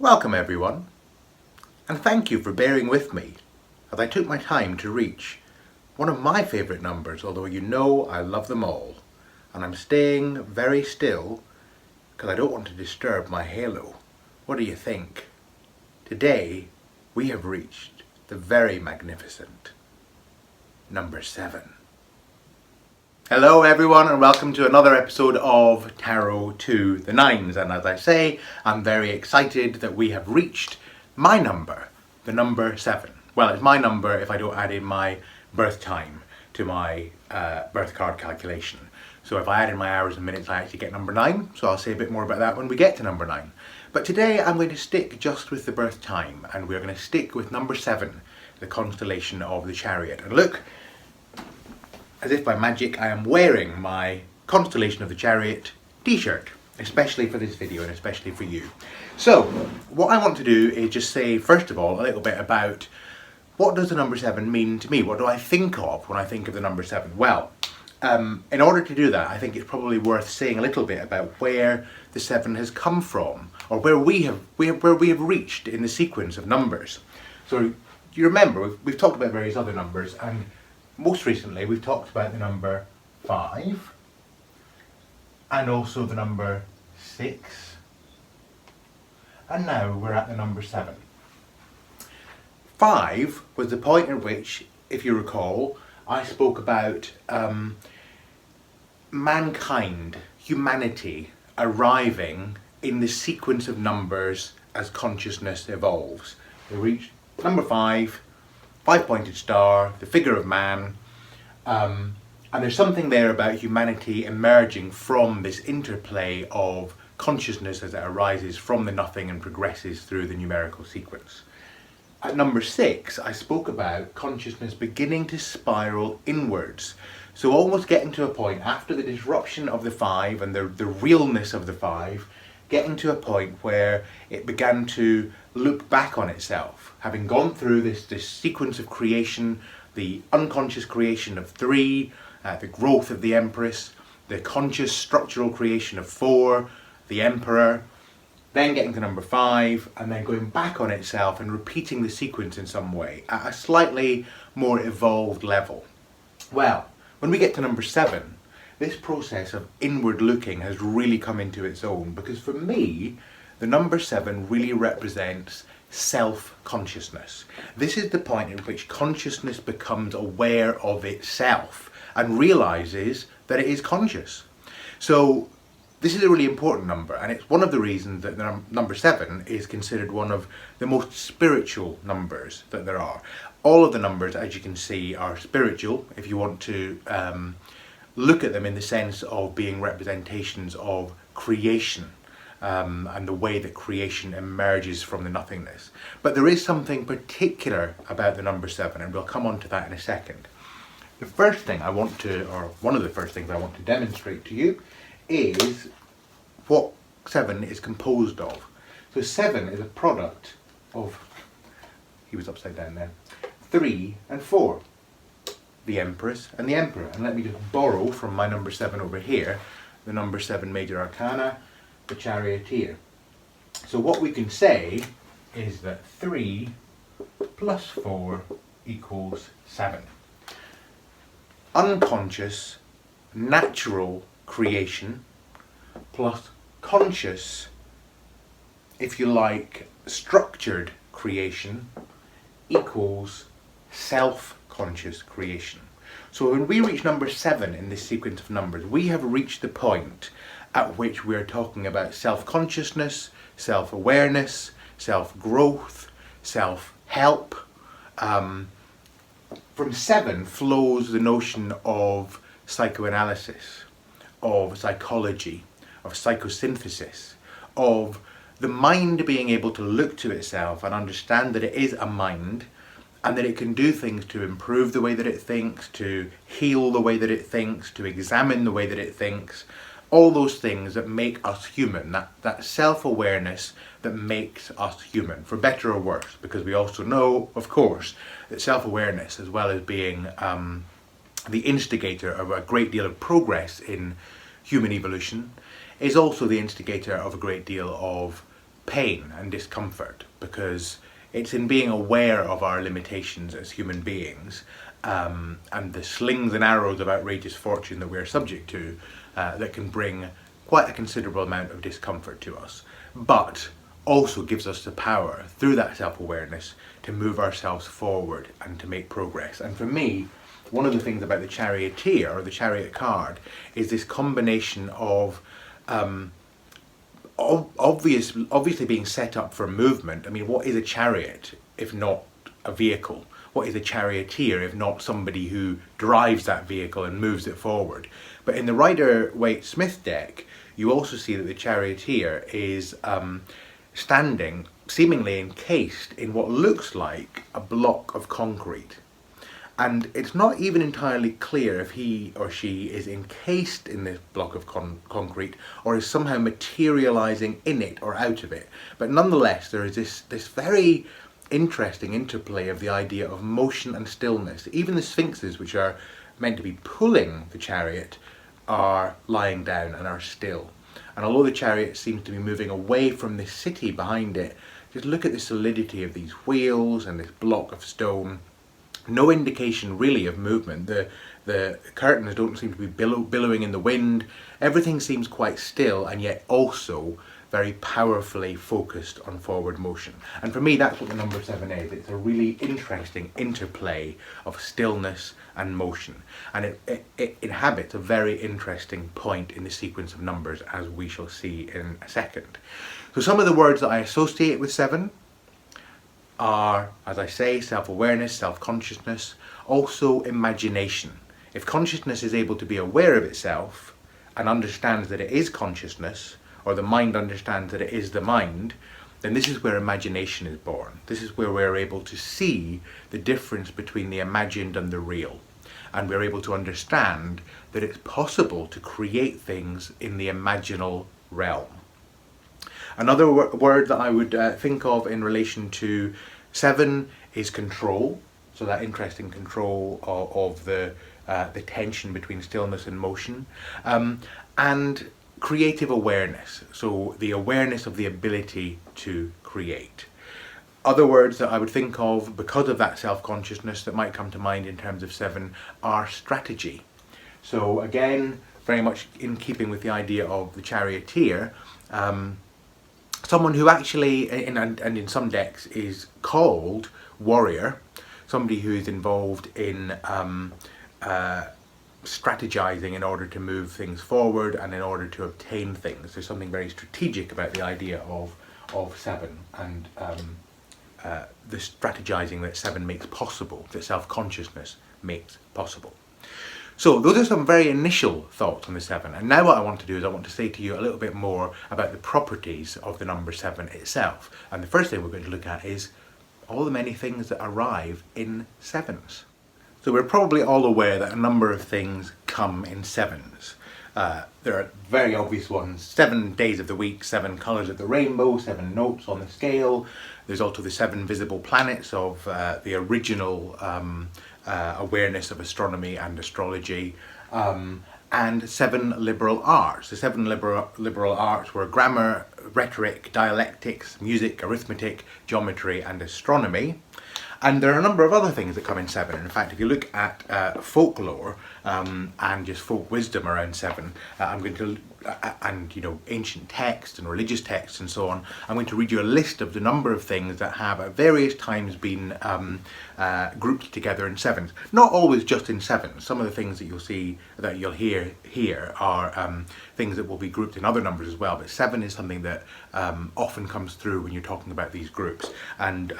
Welcome everyone, and thank you for bearing with me as I took my time to reach one of my favourite numbers, although you know I love them all, and I'm staying very still because I don't want to disturb my halo. What do you think? Today we have reached the very magnificent number 7. Hello everyone, and welcome to another episode of Tarot to the Nines. And as I say, I'm very excited that we have reached my number, the number 7. Well, it's my number if I don't add in my birth time to my birth card calculation. So if I add in my hours and minutes, I actually get number 9. So I'll say a bit more about that when we get to number 9. But today I'm going to stick just with the birth time, and we're going to stick with number 7, the constellation of the Chariot. And look, as if by magic, I am wearing my Constellation of the Chariot t-shirt, especially for this video and especially for you. So, what I want to do is just say, first of all, a little bit about what does the number 7 mean to me? What do I think of when I think of the number 7? Well, in order to do that, I think it's probably worth saying a little bit about where the 7 has come from, or where we have reached in the sequence of numbers. So, you remember, we've talked about various other numbers, and most recently we've talked about the number 5 and also the number 6, and now we're at the number 7. 5 was the point at which, if you recall, I spoke about mankind, humanity, arriving in the sequence of numbers as consciousness evolves. We reached number 5, 5-pointed star, the figure of man, and there's something there about humanity emerging from this interplay of consciousness as it arises from the nothing and progresses through the numerical sequence. At number 6, I spoke about consciousness beginning to spiral inwards. So almost getting to a point after the disruption of the 5 and the realness of the 5, getting to a point where it began to look back on itself, having gone through this sequence of creation, the unconscious creation of 3, the growth of the Empress, the conscious structural creation of 4, the Emperor, then getting to number 5, and then going back on itself and repeating the sequence in some way at a slightly more evolved level. Well, when we get to number 7, this process of inward looking has really come into its own, because for me, the number 7 really represents self-consciousness. This is the point at which consciousness becomes aware of itself and realizes that it is conscious. So this is a really important number, and it's one of the reasons that the number 7 is considered one of the most spiritual numbers that there are. All of the numbers, as you can see, are spiritual if you want to look at them in the sense of being representations of creation, and the way that creation emerges from the nothingness. But there is something particular about the number 7, and we'll come on to that in a second. The first thing I want to, or one of the first things I want to demonstrate to you, is what 7 is composed of. So 7 is a product of, he was upside down there, 3 and 4. The Empress and the Emperor. And let me just borrow from my number 7 over here, the number 7 major arcana, the Charioteer. So what we can say is that 3 plus 4 equals 7. Unconscious, natural creation plus conscious, if you like, structured creation equals self-conscious creation. So when we reach number 7 in this sequence of numbers, we have reached the point at which we're talking about self-consciousness, self-awareness, self-growth, self-help. From 7 flows the notion of psychoanalysis, of psychology, of psychosynthesis, of the mind being able to look to itself and understand that it is a mind, and that it can do things to improve the way that it thinks, to heal the way that it thinks, to examine the way that it thinks. All those things that make us human, that self-awareness that makes us human, for better or worse, because we also know, of course, that self-awareness, as well as being the instigator of a great deal of progress in human evolution, is also the instigator of a great deal of pain and discomfort, because it's in being aware of our limitations as human beings and the slings and arrows of outrageous fortune that we're subject to that can bring quite a considerable amount of discomfort to us, but also gives us the power through that self-awareness to move ourselves forward and to make progress. And for me, one of the things about the charioteer or the chariot card is this combination of obviously being set up for movement. I mean, what is a chariot if not a vehicle? What is a charioteer if not somebody who drives that vehicle and moves it forward? But in the Rider-Waite-Smith deck, you also see that the charioteer is standing, seemingly encased in what looks like a block of concrete. And it's not even entirely clear if he or she is encased in this block of concrete or is somehow materializing in it or out of it. But nonetheless, there is this very interesting interplay of the idea of motion and stillness. Even the sphinxes, which are meant to be pulling the chariot, are lying down and are still. And although the chariot seems to be moving away from this city behind it, just look at the solidity of these wheels and this block of stone. No indication really of movement. The curtains don't seem to be billowing in the wind. Everything seems quite still and yet also very powerfully focused on forward motion. And for me, that's what the number 7 is. It's a really interesting interplay of stillness and motion. And it inhabits a very interesting point in the sequence of numbers, as we shall see in a second. So some of the words that I associate with 7 are, as I say, self-awareness, self-consciousness, also imagination. If consciousness is able to be aware of itself and understands that it is consciousness, or the mind understands that it is the mind, then this is where imagination is born. This is where we're able to see the difference between the imagined and the real. And we're able to understand that it's possible to create things in the imaginal realm. Another word that I would think of in relation to 7 is control. So that interesting control of the tension between stillness and motion. And creative awareness. So the awareness of the ability to create. Other words that I would think of because of that self-consciousness that might come to mind in terms of 7 are strategy. So again, very much in keeping with the idea of the charioteer, someone who actually, and in some decks, is called warrior, somebody who is involved in strategizing in order to move things forward and in order to obtain things. There's something very strategic about the idea of 7 and the strategizing that 7 makes possible, that self-consciousness makes possible. So those are some very initial thoughts on the 7, and now what I want to do is I want to say to you a little bit more about the properties of the number 7 itself. And the first thing we're going to look at is all the many things that arrive in 7s. So we're probably all aware that a number of things come in 7s. There are very obvious ones: 7 days of the week, 7 colours of the rainbow, 7 notes on the scale. There's also the 7 visible planets of the original awareness of astronomy and astrology, and 7 liberal arts. The 7 liberal arts were grammar, rhetoric, dialectics, music, arithmetic, geometry and astronomy. And there are a number of other things that come in 7. In fact, if you look at folklore and just folk wisdom around 7, I'm going to, and ancient texts and religious texts and so on, I'm going to read you a list of the number of things that have at various times been grouped together in 7s. Not always just in 7s. Some of the things that you'll see, that you'll hear here, are things that will be grouped in other numbers as well. But 7 is something that often comes through when you're talking about these groups. And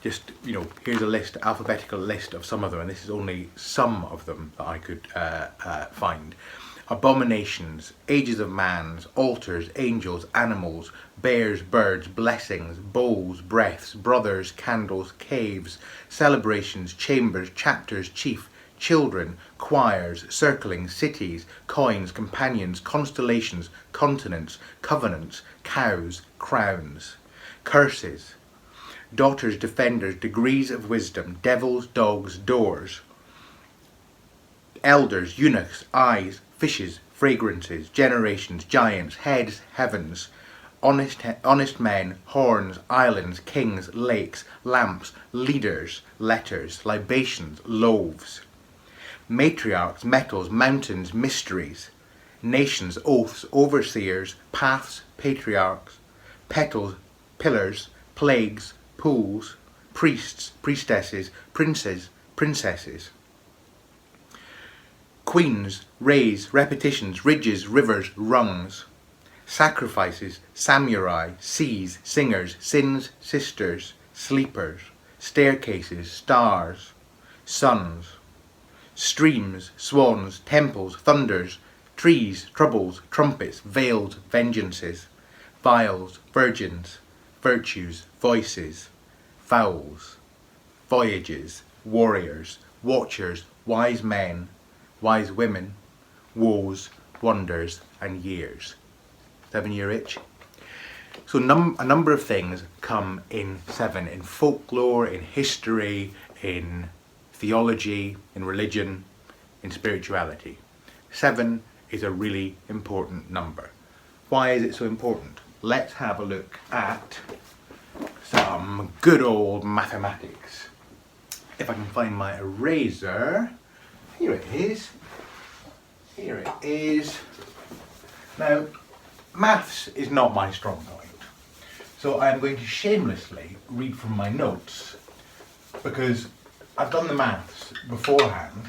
just, here's a list, alphabetical list of some of them, and this is only some of them that I could find. Abominations, ages of mans, altars, angels, animals, bears, birds, blessings, bowls, breaths, brothers, candles, caves, celebrations, chambers, chapters, chief, children, choirs, circling, cities, coins, companions, constellations, continents, covenants, cows, crowns, curses, daughters, defenders, degrees of wisdom, devils, dogs, doors, elders, eunuchs, eyes, fishes, fragrances, generations, giants, heads, heavens, honest men, horns, islands, kings, lakes, lamps, leaders, letters, libations, loaves, matriarchs, metals, mountains, mysteries, nations, oaths, overseers, paths, patriarchs, petals, pillars, plagues, pools, priests, priestesses, princes, princesses, queens, rays, repetitions, ridges, rivers, rungs, sacrifices, samurai, seas, singers, sins, sisters, sleepers, staircases, stars, suns, streams, swans, temples, thunders, trees, troubles, trumpets, veils, vengeances, vials, virgins, virtues, voices, fowls, voyages, warriors, watchers, wise men, wise women, woes, wonders, and years. 7-year itch. So a number of things come in 7, in folklore, in history, in theology, in religion, in spirituality. 7 is a really important number. Why is it so important? Let's have a look at some good old mathematics. If I can find my eraser. Here it is. Here it is. Now, maths is not my strong point. So I'm going to shamelessly read from my notes because I've done the maths beforehand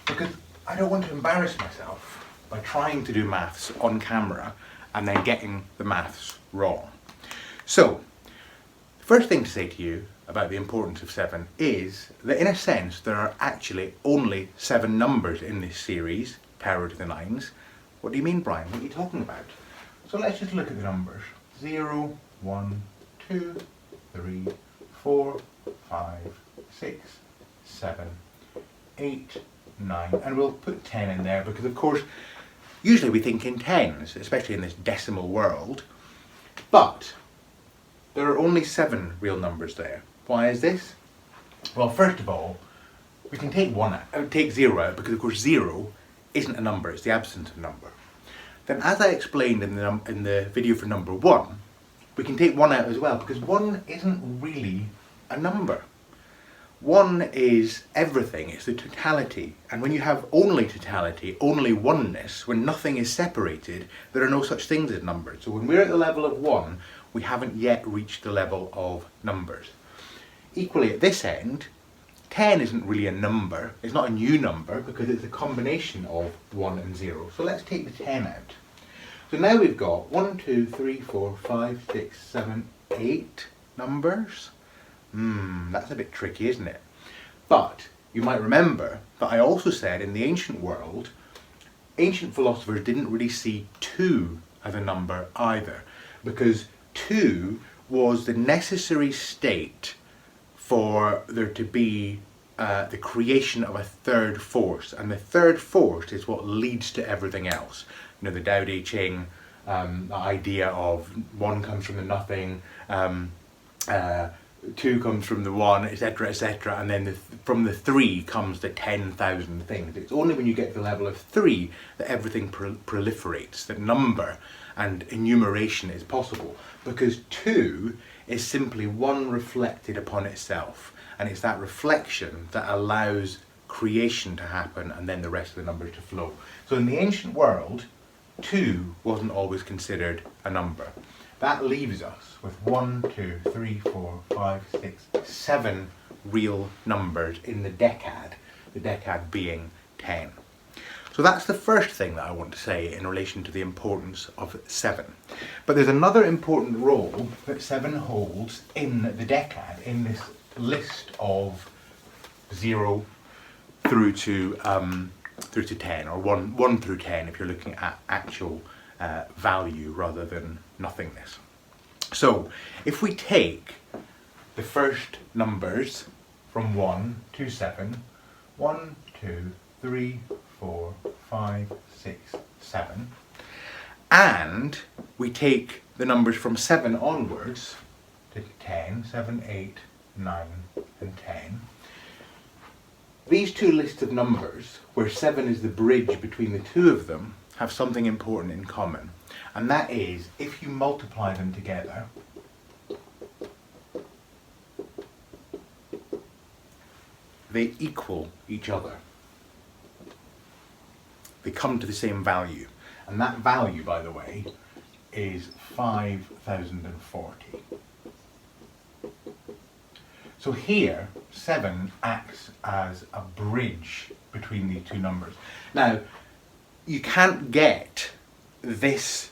because I don't want to embarrass myself by trying to do maths on camera and then getting the maths wrong. So, the first thing to say to you about the importance of 7 is that in a sense there are actually only 7 numbers in this series, Tarot to the Nines. What do you mean, Brian? What are you talking about? So let's just look at the numbers. 0, 1, 2, 3, 4, 5, 6, 7, 8, 9, and we'll put 10 in there because of course usually we think in tens, especially in this decimal world, but there are only 7 real numbers there. Why is this? Well, first of all, we can take 0 out because of course 0 isn't a number, it's the absence of number. Then as I explained in the video for number 1, we can take 1 out as well because 1 isn't really a number. 1 is everything, it's the totality, and when you have only totality, only oneness, when nothing is separated, there are no such things as numbers. So when we're at the level of 1, we haven't yet reached the level of numbers. Equally at this end, 10 isn't really a number, it's not a new number because it's a combination of 1 and 0. So let's take the 10 out. So now we've got 1, 2, 3, 4, 5, 6, 7, 8 numbers. That's a bit tricky, isn't it? But you might remember that I also said in the ancient world, ancient philosophers didn't really see 2 as a number either, because 2 was the necessary state for there to be the creation of a third force, and the third force is what leads to everything else. You know, the 𝗏𝗏𝗏𝗏, the idea of 1 comes from the nothing, 2 comes from the 1, etc., etc., and then from the 3 comes the 10,000 things. It's only when you get to the level of 3 that everything proliferates, that number and enumeration is possible, because 2 is simply 1 reflected upon itself, and it's that reflection that allows creation to happen and then the rest of the numbers to flow. So in the ancient world, 2 wasn't always considered a number. That leaves us with 1, 2, 3, 4, 5, 6, 7 real numbers in the decad being 10. So that's the first thing that I want to say in relation to the importance of 7. But there's another important role that 7 holds in the decad, in this list of 0 through to 10, or 1 through 10 if you're looking at actual value rather than nothingness. So if we take the first numbers from 1 to 7, 1, 2, 3, 4, 5, 6, 7, and we take the numbers from 7 onwards to 10, 7, 8, 9 and 10, these two lists of numbers, where 7 is the bridge between the two of them, have something important in common. and that is if you multiply them together, they equal each other. They come to the same value, and that value, by the way, is 5040. So here, 7 acts as a bridge between the two numbers. Now, you can't get this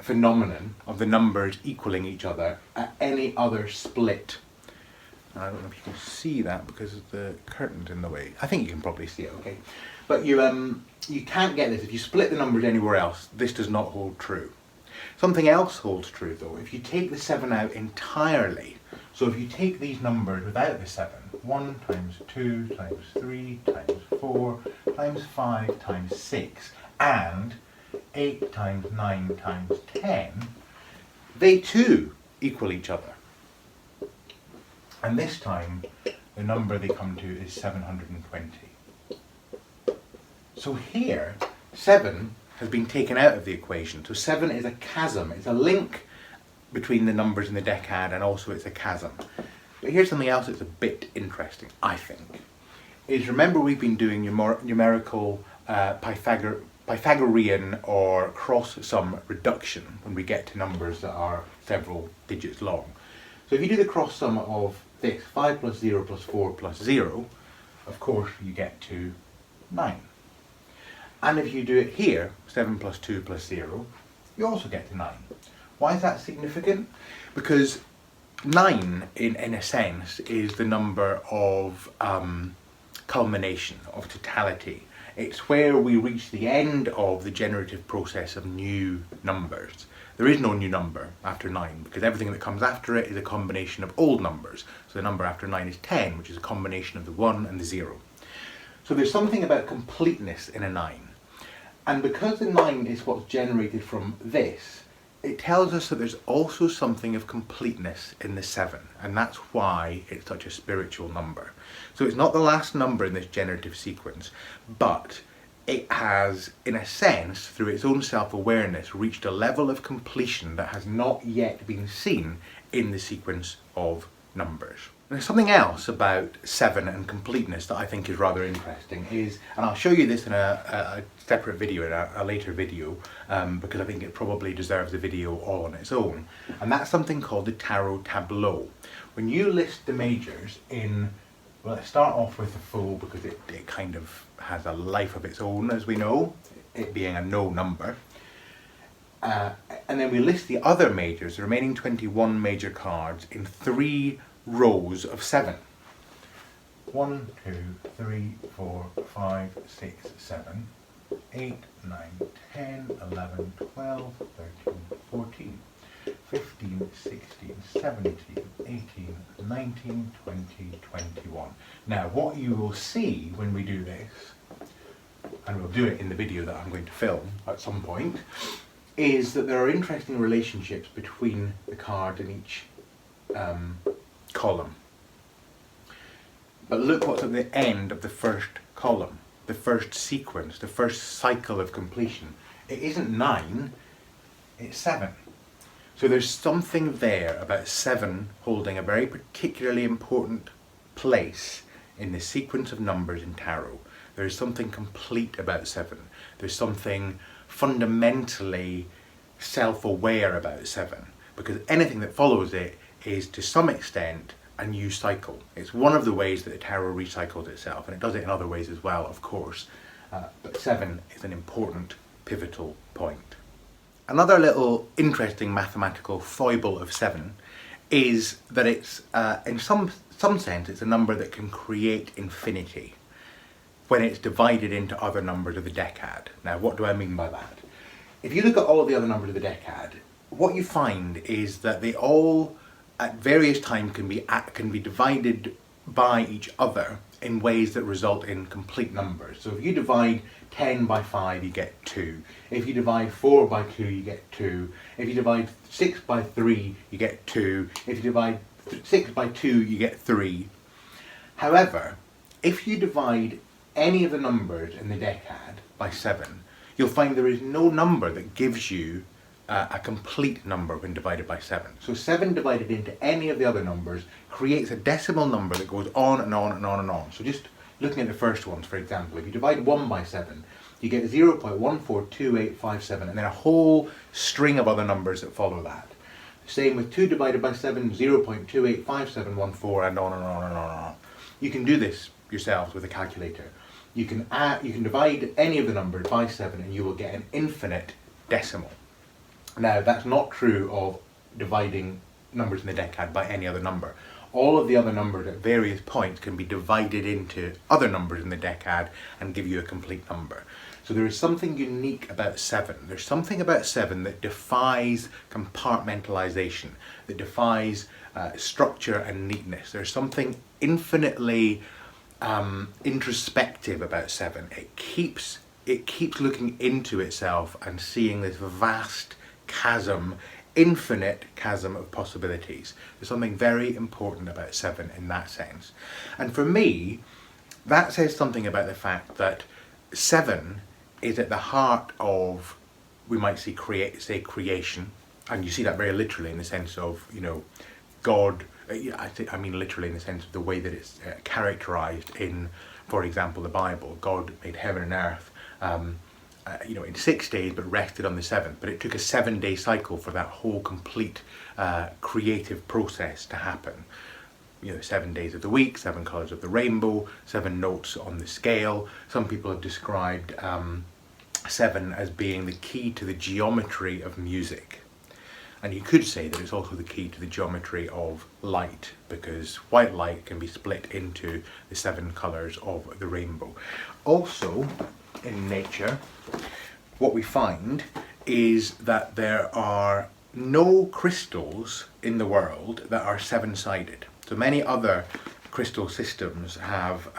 phenomenon of the numbers equaling each other at any other split. I don't know if you can see that because the curtain's in the way. I think you can probably see it, okay. But you can't get this. If you split the numbers anywhere else, this does not hold true. Something else holds true though. If you take the 7 out entirely, so if you take these numbers without the 7, 1 times 2 times 3 times 4 times 5 times 6 and 8 times 9 times 10, they too equal each other. And this time, the number they come to is 720. So here, 7 has been taken out of the equation. So 7 is a chasm. It's a link between the numbers in the decad, and also it's a chasm. But here's something else that's a bit interesting, I think. Is remember we've been doing numerical Pythagorean or cross-sum reduction when we get to numbers that are several digits long. So if you do the cross-sum of this, 5 plus 0 plus 4 plus 0, of course you get to 9. And if you do it here, 7 plus 2 plus 0, you also get to 9. Why is that significant? Because 9, in a sense, is the number of culmination, of totality. It's where we reach the end of the generative process of new numbers. There is no new number after 9 because everything that comes after it is a combination of old numbers. So the number after 9 is 10, which is a combination of the 1 and the 0. So there's something about completeness in a 9. And because the 9 is what's generated from this, it tells us that there's also something of completeness in the 7, and that's why it's such a spiritual number. So it's not the last number in this generative sequence, but it has, in a sense, through its own self-awareness, reached a level of completion that has not yet been seen in the sequence of numbers. There's something else about 7 and completeness that I think is rather interesting, and I'll show you this in a separate video, in a later video, because I think it probably deserves a video all on its own, and that's something called the tarot tableau. When you list the majors in, well, let's start off with the full because it kind of has a life of its own, as we know, it being a no number. And then we list the other majors, the remaining 21 major cards, in 3 rows of 7. 1, 2, 3, 4, 5, 6, 7, 8, 9, 10, 11, 12, 13, 14, 15, 16, 17, 18, 19, 20, 21. Now what you will see when we do this, and we'll do it in the video that I'm going to film at some point, is that there are interesting relationships between the cards in each column. But look what's at the end of the first column, the first sequence, the first cycle of completion. It isn't 9, it's 7. So there's something there about 7 holding a very particularly important place in the sequence of numbers in tarot. There is something complete about 7. There's something fundamentally self-aware about 7, because anything that follows it is to some extent a new cycle. It's one of the ways that the tarot recycles itself, and it does it in other ways as well, of course, but 7 is an important pivotal point. Another little interesting mathematical foible of 7 is that it's, in some sense, it's a number that can create infinity when it's divided into other numbers of the decad. Now, what do I mean by that? If you look at all of the other numbers of the decad, what you find is that they all, at various times, can be divided by each other in ways that result in complete numbers. So if you divide 10 by 5, you get 2. If you divide 4 by 2, you get 2. If you divide 6 by 3, you get 2. If you divide 6 by 2, you get 3. However, if you divide any of the numbers in the decad by 7, you'll find there is no number that gives you a complete number when divided by 7. So 7 divided into any of the other numbers creates a decimal number that goes on and on and on and on. So just looking at the first ones, for example, if you divide 1 by 7, you get 0.142857 and then a whole string of other numbers that follow that. Same with 2 divided by 7, 0.285714 and on and on and on and on. You can do this yourselves with a calculator. You can divide any of the numbers by 7 and you will get an infinite decimal. Now that's not true of dividing numbers in the decad by any other number. All of the other numbers at various points can be divided into other numbers in the decad and give you a complete number. So there is something unique about 7. There's something about 7 that defies compartmentalization, that defies structure and neatness. There's something infinitely introspective about 7. It keeps looking into itself and seeing this vast chasm, infinite chasm of possibilities. There's something very important about 7 in that sense. And for me, that says something about the fact that 7 is at the heart of, we might say creation, and you see that very literally in the sense of, you know, God, I mean literally in the sense of the way that it's characterized in, for example, the Bible. God made heaven and earth, you know, in 6 days, but rested on the 7th. But it took a 7-day cycle for that whole complete creative process to happen. You know, 7 days of the week, 7 colours of the rainbow, 7 notes on the scale. Some people have described 7 as being the key to the geometry of music. And you could say that it's also the key to the geometry of light, because white light can be split into the 7 colours of the rainbow. Also, in nature, what we find is that there are no crystals in the world that are 7-sided. So many other crystal systems have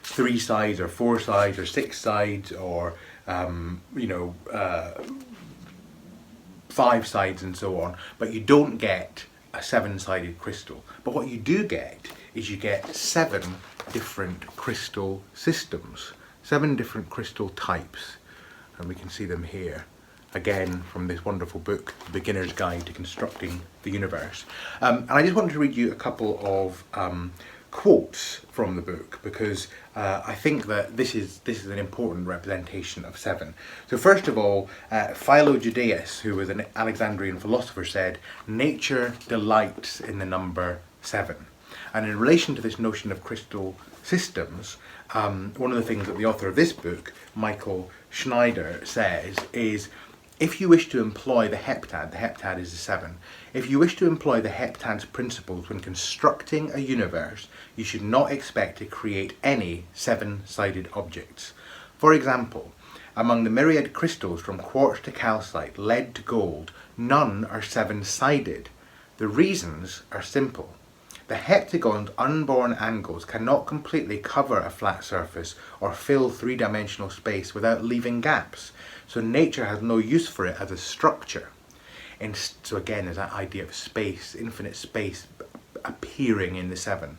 3 sides or 4 sides or 6 sides or you know, 5 sides and so on, but you don't get a 7-sided crystal. But what you do get is you get 7 different crystal systems, 7 different crystal types, and we can see them here again from this wonderful book, The Beginner's Guide to Constructing the Universe. And I just wanted to read you a couple of quotes from the book, because I think that this is an important representation of 7. So first of all, Philo-Judaeus, who was an Alexandrian philosopher, said, "Nature delights in the number 7." And in relation to this notion of crystal systems, one of the things that the author of this book, Michael Schneider, says is, if you wish to employ the heptad is the 7, if you wish to employ the heptad's principles when constructing a universe, you should not expect to create any 7-sided objects. For example, among the myriad crystals from quartz to calcite, lead to gold, none are 7-sided. The reasons are simple. The heptagon's unborn angles cannot completely cover a flat surface or fill 3-dimensional space without leaving gaps, so nature has no use for it as a structure. And so again, there's that idea of space, infinite space appearing in the 7.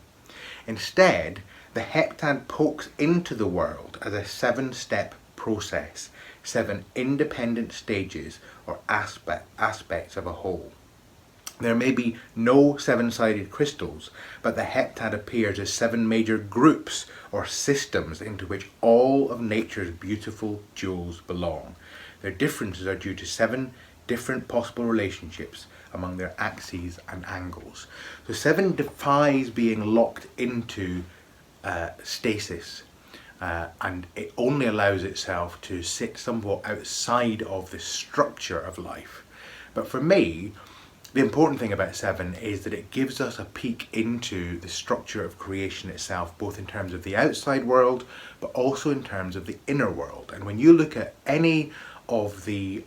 Instead, the heptad pokes into the world as a 7-step process, 7 independent stages or aspects of a whole. There may be no 7-sided crystals, but the heptad appears as 7 major groups or systems into which all of nature's beautiful jewels belong. Their differences are due to 7 different possible relationships among their axes and angles. So 7 defies being locked into stasis, and it only allows itself to sit somewhat outside of the structure of life. But for me, the important thing about 7 is that it gives us a peek into the structure of creation itself, both in terms of the outside world, but also in terms of the inner world. And when you look at any of the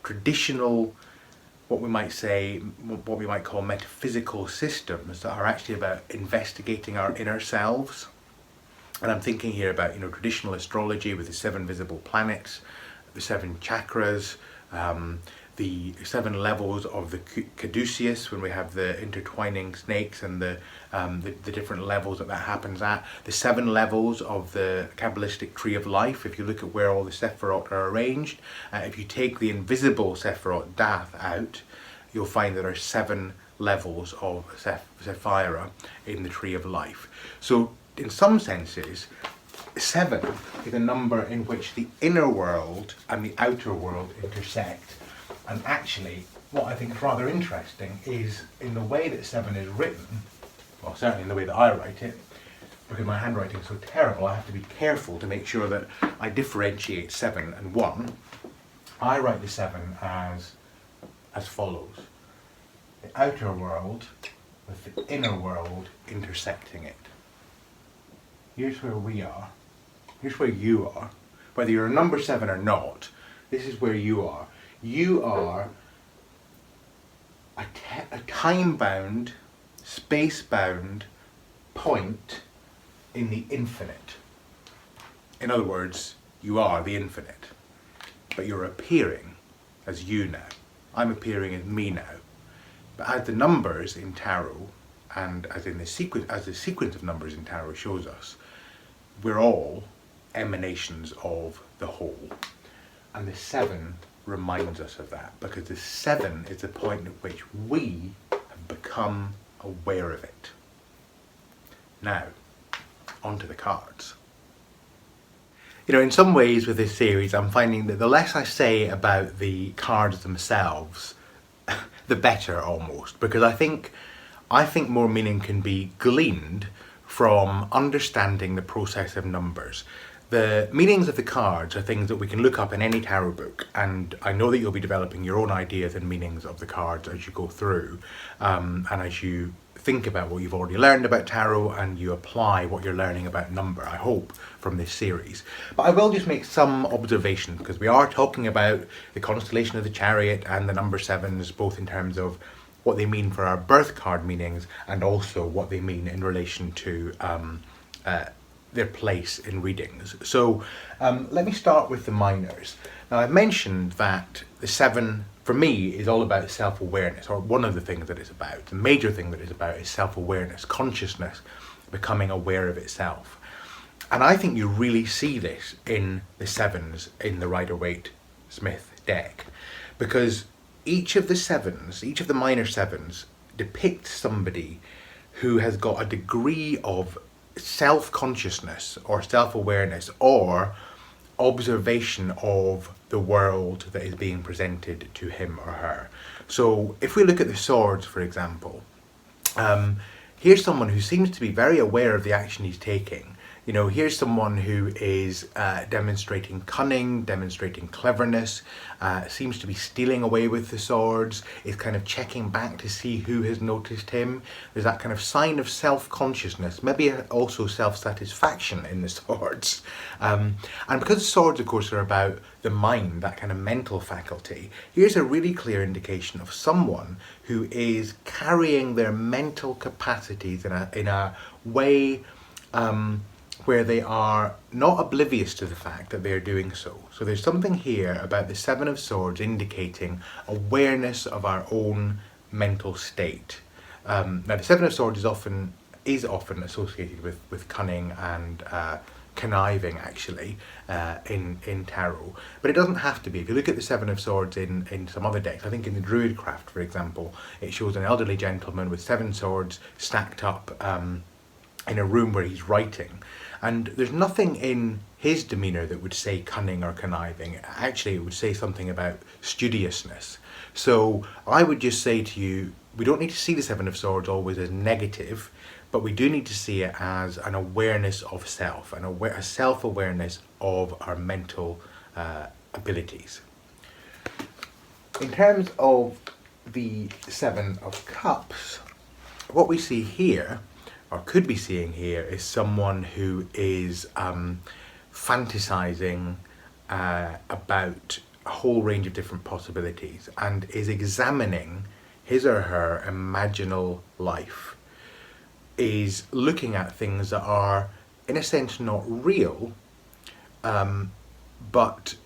traditional, what we might call metaphysical systems that are actually about investigating our inner selves, and I'm thinking here about, you know, traditional astrology with the 7 visible planets, the 7 chakras, the 7 levels of the caduceus, when we have the intertwining snakes and the different levels that happens at. The 7 levels of the Kabbalistic tree of life, if you look at where all the Sephirot are arranged. If you take the invisible Sephirot Dath out, you'll find there are 7 levels of Sephira in the tree of life. So in some senses, 7 is a number in which the inner world and the outer world intersect. And actually, what I think is rather interesting is in the way that 7 is written, well, certainly in the way that I write it, because my handwriting is so terrible, I have to be careful to make sure that I differentiate 7 and 1. I write the 7 as follows: the outer world with the inner world intersecting it. Here's where we are. Here's where you are. Whether you're a number 7 or not, this is where you are. You are a time-bound, space-bound point in the infinite. In other words, you are the infinite. But you're appearing as you now. I'm appearing as me now. But as the numbers in tarot, and as the sequence of numbers in tarot shows us, we're all emanations of the whole. And the 7 reminds us of that, because the 7 is the point at which we have become aware of it. Now, onto the cards. You know, in some ways with this series, I'm finding that the less I say about the cards themselves, the better almost, because I think more meaning can be gleaned from understanding the process of numbers. The meanings of the cards are things that we can look up in any tarot book, and I know that you'll be developing your own ideas and meanings of the cards as you go through, and as you think about what you've already learned about tarot and you apply what you're learning about number, I hope, from this series. But I will just make some observations, because we are talking about the constellation of the Chariot and the number 7s, both in terms of what they mean for our birth card meanings and also what they mean in relation to their place in readings. So let me start with the minors. Now, I've mentioned that the 7 for me is all about self-awareness, or one of the things that it's about. The major thing that it's about is self-awareness, consciousness, becoming aware of itself. And I think you really see this in the 7s in the Rider-Waite-Smith deck, because each of the 7s, each of the minor 7s, depicts somebody who has got a degree of self-consciousness or self-awareness or observation of the world that is being presented to him or her. So if we look at the swords, for example, here's someone who seems to be very aware of the action he's taking. You know, here's someone who is demonstrating cunning, demonstrating cleverness, seems to be stealing away with the swords, is kind of checking back to see who has noticed him. There's that kind of sign of self-consciousness, maybe also self-satisfaction in the swords. And because the swords, of course, are about the mind, that kind of mental faculty, here's a really clear indication of someone who is carrying their mental capacities in a way where they are not oblivious to the fact that they're doing so. So there's something here about the 7 of Swords indicating awareness of our own mental state. Now the 7 of Swords is often associated with cunning and conniving, actually, in tarot, but it doesn't have to be. If you look at the 7 of Swords in some other decks, I think in the Druidcraft, for example, it shows an elderly gentleman with 7 swords stacked up in a room where he's writing. And there's nothing in his demeanour that would say cunning or conniving. Actually, it would say something about studiousness. So I would just say to you, we don't need to see the 7 of Swords always as negative, but we do need to see it as an awareness of self, a self-awareness of our mental abilities. In terms of the 7 of Cups, what we see here, or could be seeing here, is someone who is fantasizing about a whole range of different possibilities and is examining his or her imaginal life, is looking at things that are in a sense not real, but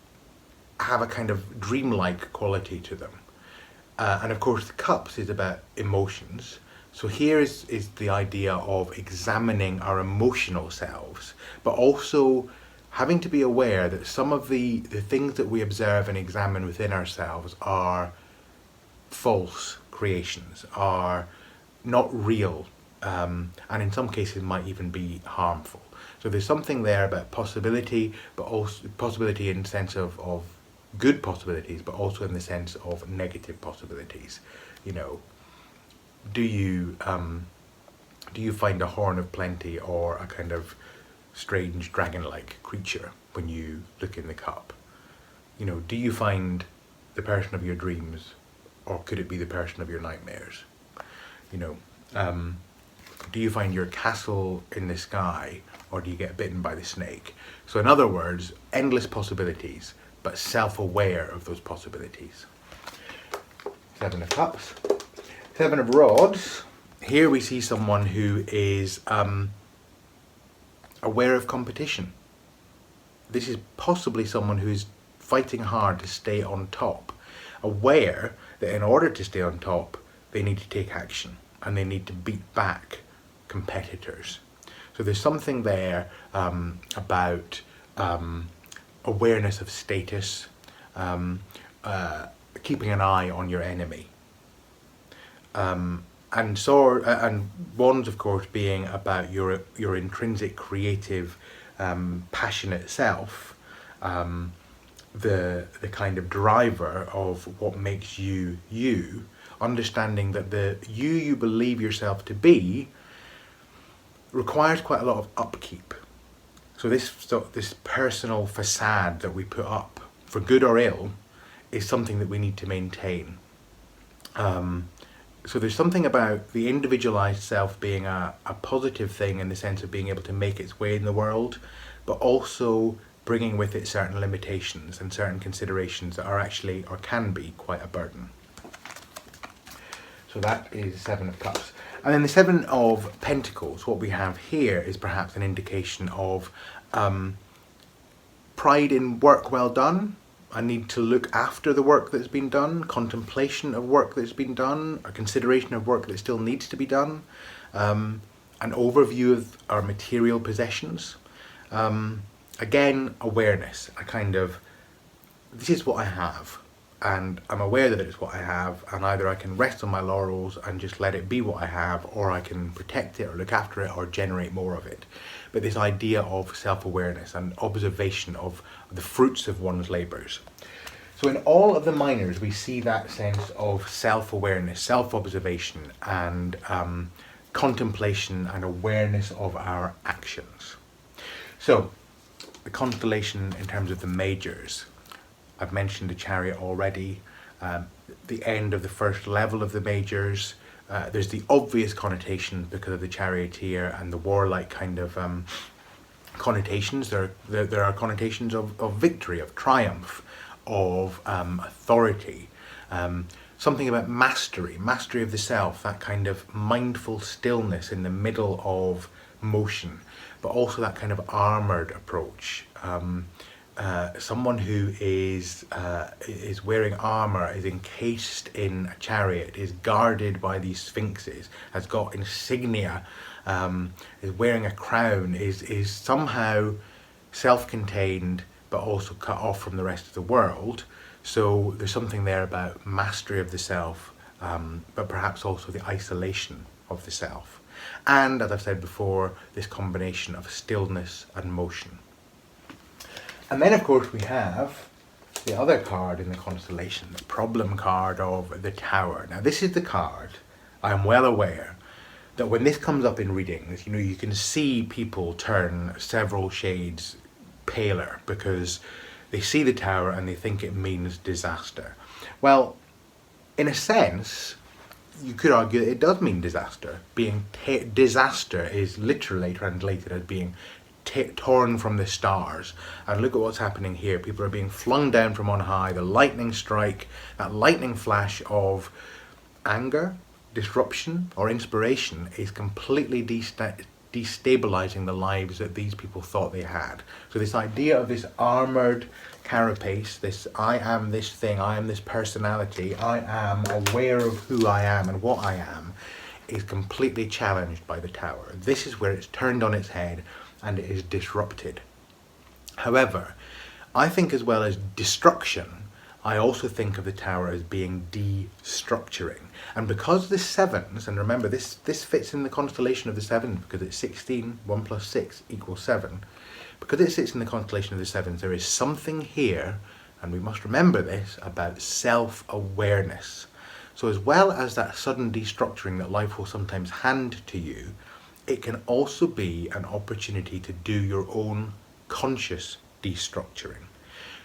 have a kind of dreamlike quality to them. And of course the cups is about emotions. So here is the idea of examining our emotional selves, but also having to be aware that some of the things that we observe and examine within ourselves are false creations, are not real, and in some cases might even be harmful. So there's something there about possibility, but also possibility in the sense of good possibilities, but also in the sense of negative possibilities. You know, do you find a horn of plenty or a kind of strange dragon-like creature when you look in the cup? You know, do you find the person of your dreams, or could it be the person of your nightmares? You know, do you find your castle in the sky, or do you get bitten by the snake? So in other words, endless possibilities, but self-aware of those possibilities. 7 of Cups. 7 of Rods. Here we see someone who is aware of competition. This is possibly someone who's fighting hard to stay on top, aware that in order to stay on top, they need to take action and they need to beat back competitors. So there's something there about awareness of status, keeping an eye on your enemy. And Wands, of course, being about your intrinsic creative, passionate self, the kind of driver of what makes you you, understanding that the you believe yourself to be requires quite a lot of upkeep. So this personal facade that we put up, for good or ill, is something that we need to maintain. So there's something about the individualized self being a positive thing in the sense of being able to make its way in the world, but also bringing with it certain limitations and certain considerations that are actually, or can be, quite a burden. So that is 7 of Cups. And then the 7 of Pentacles, what we have here is perhaps an indication of pride in work well done. I need to look after the work that's been done, contemplation of work that's been done, a consideration of work that still needs to be done, an overview of our material possessions. Again, awareness, a kind of, this is what I have, and I'm aware that it's what I have, and either I can rest on my laurels and just let it be what I have, or I can protect it or look after it or generate more of it. But this idea of self-awareness and observation of the fruits of one's labours. So in all of the minors we see that sense of self-awareness, self-observation, and contemplation and awareness of our actions. So the constellation in terms of the majors, I've mentioned the Chariot already, the end of the first level of the majors. There's the obvious connotation because of the charioteer and the warlike kind of connotations. There are connotations of victory, of triumph, of authority. Something about mastery of the self, that kind of mindful stillness in the middle of motion, but also that kind of armoured approach. Someone who is wearing armour, is encased in a chariot, is guarded by these sphinxes, has got insignia, is wearing a crown, is somehow self-contained but also cut off from the rest of the world. So there's something there about mastery of the self, but perhaps also the isolation of the self. And as I've said before, this combination of stillness and motion. And then of course we have the other card in the constellation, the problem card of the Tower. Now this is the card, I am well aware, that when this comes up in readings, you know, you can see people turn several shades paler because they see the Tower and they think it means disaster. Well, in a sense, you could argue that it does mean disaster. Disaster is literally translated as being torn from the stars. And look at what's happening here. People are being flung down from on high. The lightning strike, that lightning flash of anger, disruption or inspiration is completely destabilizing the lives that these people thought they had. So this idea of this armored carapace, this I am this thing, I am this personality, I am aware of who I am and what I am, is completely challenged by the tower. This is where it's turned on its head and it is disrupted. However, I think as well as destruction, I also think of the tower as being destructuring. And because the sevens, and remember this fits in the constellation of the sevens because it's 16, 1 plus 6 equals 7. Because it sits in the constellation of the sevens, there is something here, and we must remember this, about self-awareness. So as well as that sudden destructuring that life will sometimes hand to you, it can also be an opportunity to do your own conscious destructuring.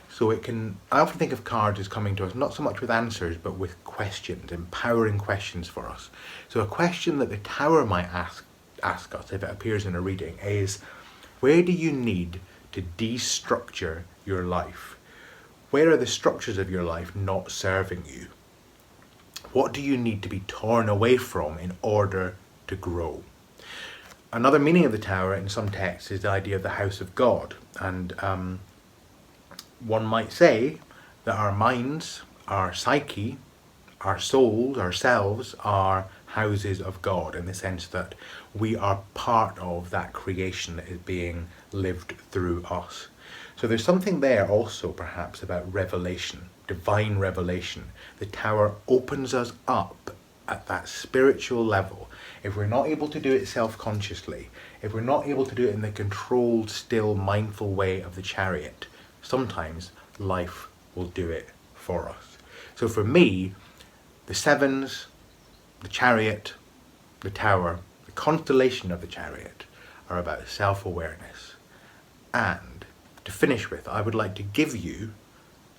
So it can, I often think of cards as coming to us not so much with answers, but with questions, empowering questions for us. So a question that the tower might ask us if it appears in a reading is, where do you need to destructure your life? Where are the structures of your life not serving you? What do you need to be torn away from in order to grow? Another meaning of the tower in some texts is the idea of the house of God. And one might say that our minds, our psyche, our souls, ourselves are houses of God, in the sense that we are part of that creation that is being lived through us. So there's something there also perhaps about revelation, divine revelation. The tower opens us up at that spiritual level. If we're not able to do it self-consciously, if we're not able to do it in the controlled, still, mindful way of the chariot, sometimes life will do it for us. So for me, the sevens, the chariot, the tower, the constellation of the chariot are about self-awareness. And to finish with, I would like to give you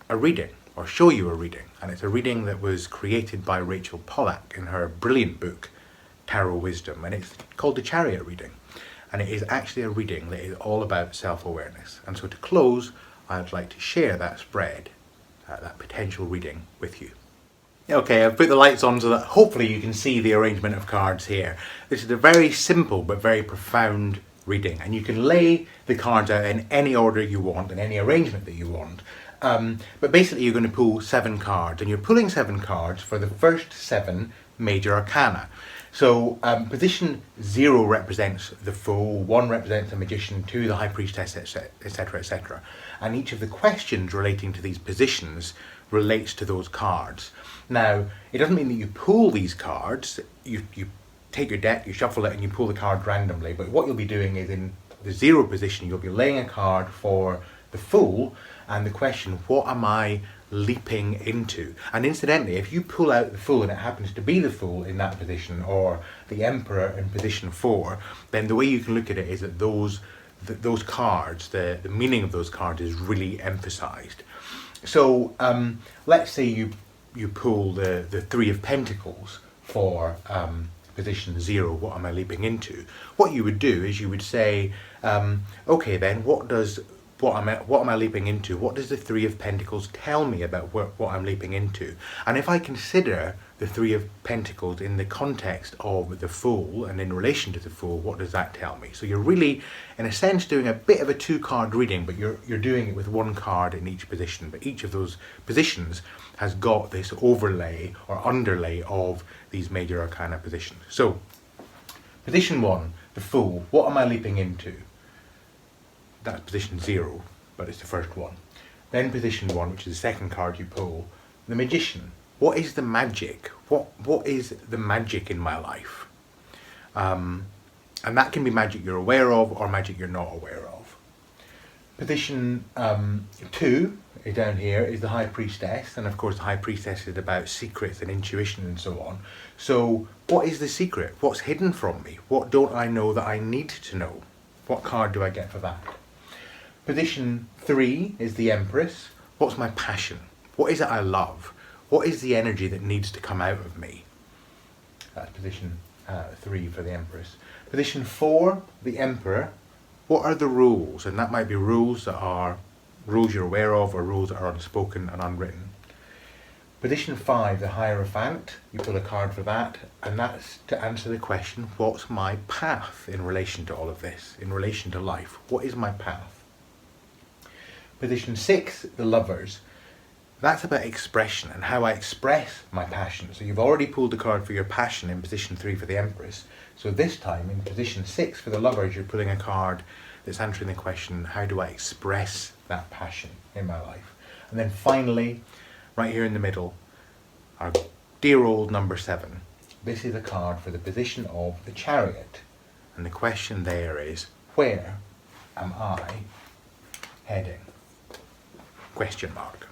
a reading, or show you a reading. And it's a reading that was created by 𝗂𝗂𝗧𝗏 in her brilliant book, Tarot Wisdom. And it's called the Chariot reading. And it is actually a reading that is all about self-awareness. And so to close, I'd like to share that spread, that potential reading with you. Okay, I've put the lights on so that hopefully you can see the arrangement of cards here. This is a very simple but very profound reading, and you can lay the cards out in any order you want, in any arrangement that you want. But basically you're going to pull 7 cards, and you're pulling 7 cards for the first 7 major arcana. So position 0 represents the Fool, 1 represents the Magician, 2 the High Priestess, etc, etc. And each of the questions relating to these positions relates to those cards. Now, it doesn't mean that you pull these cards, you take your deck, you shuffle it and you pull the cards randomly, but what you'll be doing is in the 0 position you'll be laying a card for the Fool and the question, what am I leaping into? And incidentally, if you pull out the Fool and it happens to be the Fool in that position, or the Emperor in position 4, then the way you can look at it is that those cards, the meaning of those cards is really emphasized. So let's say you pull the 3 of Pentacles for position 0, what am I leaping into? What you would do is you would say, okay then, what am I leaping into? What does the 3 of Pentacles tell me about what I'm leaping into? And if I consider the 3 of Pentacles in the context of the Fool and in relation to the Fool, what does that tell me? So you're really, in a sense, doing a bit of a 2-card reading, but you're doing it with 1 card in each position. But each of those positions has got this overlay or underlay of these major arcana positions. So, position 1, the Fool, what am I leaping into? That's position 0, but it's the first one. Then position 1, which is the second card you pull, the Magician. What is the magic? What is the magic in my life? And that can be magic you're aware of or magic you're not aware of. Position 2 is down here, is the High Priestess, and of course the High Priestess is about secrets and intuition and so on. So what is the secret? What's hidden from me? What don't I know that I need to know? What card do I get for that? Position 3 is the Empress. What's my passion? What is it I love? What is the energy that needs to come out of me? That's position 3 for the Empress. Position 4, the Emperor. What are the rules? And that might be rules that are rules you're aware of or rules that are unspoken and unwritten. Position 5, the Hierophant, you pull a card for that, and that's to answer the question, what's my path in relation to all of this, in relation to life? What is my path? Position 6, the Lovers, that's about expression and how I express my passion. So you've already pulled the card for your passion in position 3 for the Empress. So this time in position 6 for the Lovers, you're pulling a card that's answering the question, how do I express that passion in my life? And then finally, right here in the middle, our dear old number 7. This is a card for the position of the Chariot. And the question there is, where am I heading? Question mark.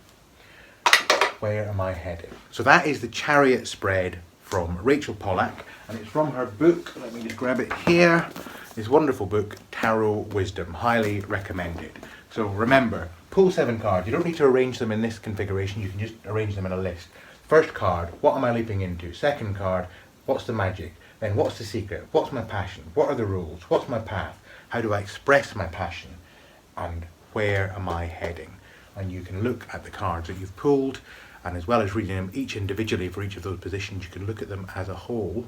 Where am I heading? So that is the Chariot spread from Rachel Pollack, and it's from her book, let me just grab it here, this wonderful book, Tarot Wisdom, highly recommended. So remember, pull 7 cards. You don't need to arrange them in this configuration, you can just arrange them in a list. First card, what am I leaping into? Second card, what's the magic? Then what's the secret? What's my passion? What are the rules? What's my path? How do I express my passion? And where am I heading? And you can look at the cards that you've pulled, and as well as reading them each individually for each of those positions, you can look at them as a whole,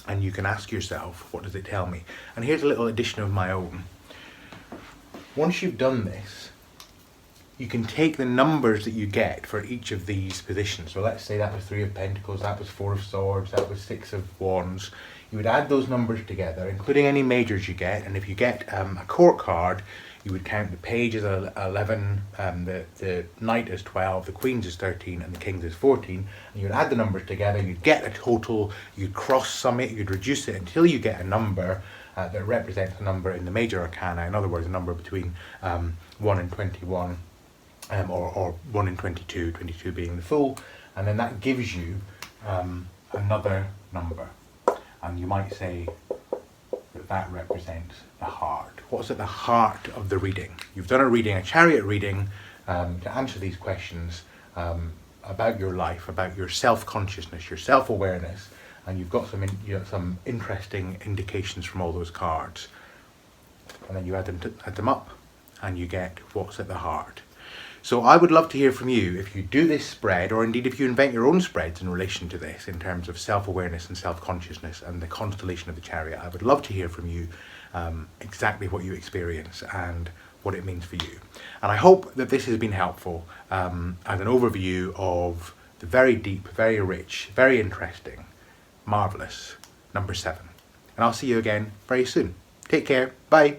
and you can ask yourself, what does it tell me? And here's a little addition of my own. Once you've done this, you can take the numbers that you get for each of these positions. So let's say that was 3 of Pentacles, that was 4 of Swords, that was 6 of Wands. You would add those numbers together, including any majors you get, and if you get a court card, you would count the Page as 11, the Knight as 12, the Queens as 13, and the Kings as 14. And you'd add the numbers together, you'd get a total, you'd cross sum it, you'd reduce it until you get a number that represents a number in the major arcana. In other words, a number between 1 and 21, or 1 and 22, 22 being the Fool. And then that gives you another number. And you might say that that represents the heart. What's at the heart of the reading? You've done a reading, a Chariot reading, to answer these questions about your life, about your self-consciousness, your self-awareness, and you've got some interesting indications from all those cards. And then you add them up, and you get what's at the heart. So I would love to hear from you if you do this spread, or indeed if you invent your own spreads in relation to this, in terms of self-awareness and self-consciousness and the constellation of the Chariot. I would love to hear from you exactly what you experience and what it means for you. And I hope that this has been helpful as an overview of the very deep, very rich, very interesting, marvellous number 7. And I'll see you again very soon. Take care. Bye.